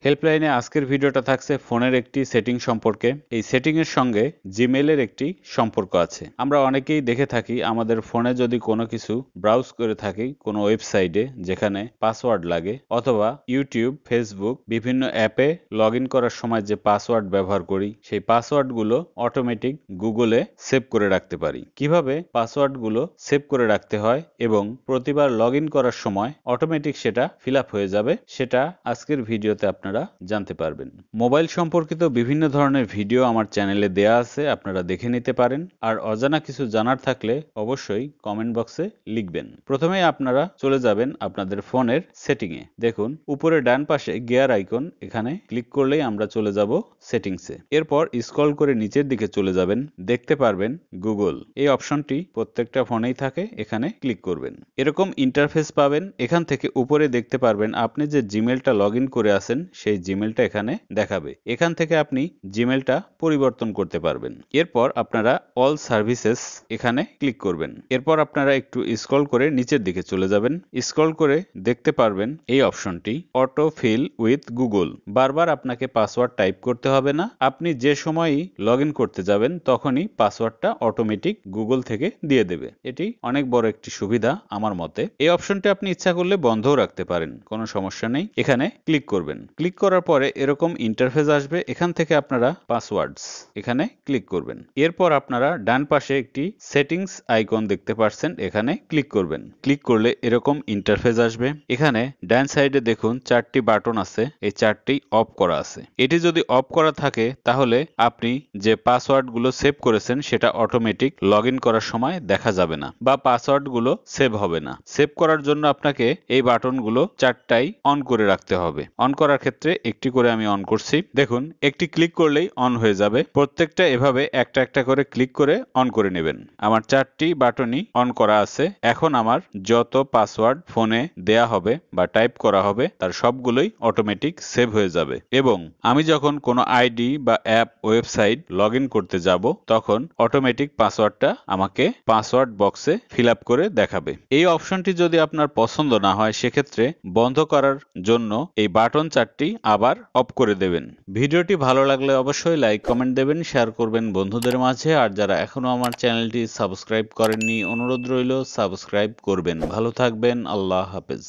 হেল্পলাইনে আজকের ভিডিওটা থাকছে ফোনের একটি সেটিং সম্পর্কে। এই সেটিং এর সঙ্গে জিমেইলের একটি সম্পর্ক আছে। আমরা অনেকেই দেখে থাকি আমাদের ফোনে যদি কোনো কিছু ব্রাউজ করে থাকি কোনো ওয়েবসাইটে যেখানে পাসওয়ার্ড লাগে, অথবা ইউটিউব, ফেসবুক, বিভিন্ন অ্যাপে লগ ইন করার সময় যে পাসওয়ার্ড ব্যবহার করি সেই পাসওয়ার্ডগুলো অটোমেটিক গুগলে সেভ করে রাখতে পারি। কিভাবে পাসওয়ার্ডগুলো সেভ করে রাখতে হয় এবং প্রতিবার লগ ইন করার সময় অটোমেটিক সেটা ফিল আপ হয়ে যাবে, সেটা আজকের ভিডিওতে আপনারা জানতে পারবেন। মোবাইল সম্পর্কিত বিভিন্ন ধরনের ভিডিও আমার চ্যানেলে দেয়া আছে, আপনারা দেখে নিতে পারেন। আর অজানা কিছু জানার থাকলে অবশ্যই কমেন্ট বক্সে লিখবেন। প্রথমে আপনারা চলে যাবেন আপনাদের ফোনের সেটিংয়ে। দেখুন উপরে ডান পাশে গিয়ার আইকন, এখানে ক্লিক করলেই আমরা চলে যাব সেটিংসে। এরপর স্ক্রল করে নিচের দিকে চলে যাবেন, দেখতে পারবেন গুগল। এই অপশনটি প্রত্যেকটা ফোনেই থাকে, এখানে ক্লিক করবেন। এরকম ইন্টারফেস পাবেন। এখান থেকে উপরে দেখতে পারবেন আপনি যে জিমেলটা লগ ইন করে আছেন সেই জিমেলটা এখানে দেখাবে। এখান থেকে আপনি জিমেলটা পরিবর্তন করতে পারবেন। এরপর আপনারা অল সার্ভিসেস এখানে ক্লিক করবেন। এরপর আপনারা একটু স্ক্রল করে নিচের দিকে চলে যাবেন। স্ক্রল করে দেখতে পারবেন এই অপশনটি অটো ফিল উইথ গুগল। বারবার আপনাকে পাসওয়ার্ড টাইপ করতে হবে না। আপনি যে সময়ই লগ ইন করতে যাবেন তখনই পাসওয়ার্ডটা অটোমেটিক গুগল থেকে দিয়ে দেবে। এটি অনেক বড় একটি সুবিধা আমার মতে। এই অপশনটি আপনি ইচ্ছা করলে বন্ধও রাখতে পারেন, কোনো সমস্যা নেই। এখানে ক্লিক করবেন। ক্লিক করার পরে এরকম ইন্টারফেস আসবে। এখান থেকে আপনারা পাসওয়ার্ডস এখানে ক্লিক করবেন। এরপর আপনারা ডান পাশে একটি সেটিংস আইকন দেখতে পাচ্ছেন, এখানে ক্লিক করবেন। ক্লিক করলে এরকম ইন্টারফেস আসবে। এখানে ডান সাইডে দেখুন 4টি বাটন আছে, এই 4টি অফ করা আছে। এটি যদি অফ করা থাকে তাহলে আপনি যে পাসওয়ার্ডগুলো সেভ করেছেন সেটা অটোমেটিক লগ ইন করার সময় দেখা যাবে না, বা পাসওয়ার্ডগুলো সেভ হবে না। সেভ করার জন্য আপনাকে এই বাটনগুলো 4টাই অন করে রাখতে হবে। অন করার ক্ষেত্রে একটি করে আমি অন করছি। দেখুন একটি ক্লিক করলেই অন হয়ে যাবে। প্রত্যেকটা এভাবে একটা একটা করে ক্লিক করে অন করে নেবেন। আমার 4টি বাটনই অন করা আছে। এখন আমার যত পাসওয়ার্ড ফোনে দেয়া হবে বা টাইপ করা হবে তার সবগুলোই অটোমেটিক সেভ হয়ে যাবে, এবং আমি যখন কোনো আইডি বা অ্যাপ, ওয়েবসাইট লগ ইন করতে যাব তখন অটোমেটিক পাসওয়ার্ডটা আমাকে পাসওয়ার্ড বক্সে ফিল আপ করে দেখাবে। এই অপশনটি যদি আপনার পছন্দ না হয় সেক্ষেত্রে বন্ধ করার জন্য এই বাটন 4টি আবার অফ করে দেবেন। ভিডিওটি ভালো লাগলে অবশ্যই লাইক, কমেন্ট দেবেন, শেয়ার করবেন বন্ধুদের মাঝে। আর যারা এখনো আমার চ্যানেলটি সাবস্ক্রাইব করেননি অনুরোধ রইল সাবস্ক্রাইব করবেন। ভালো থাকবেন, আল্লাহ হাফেজ।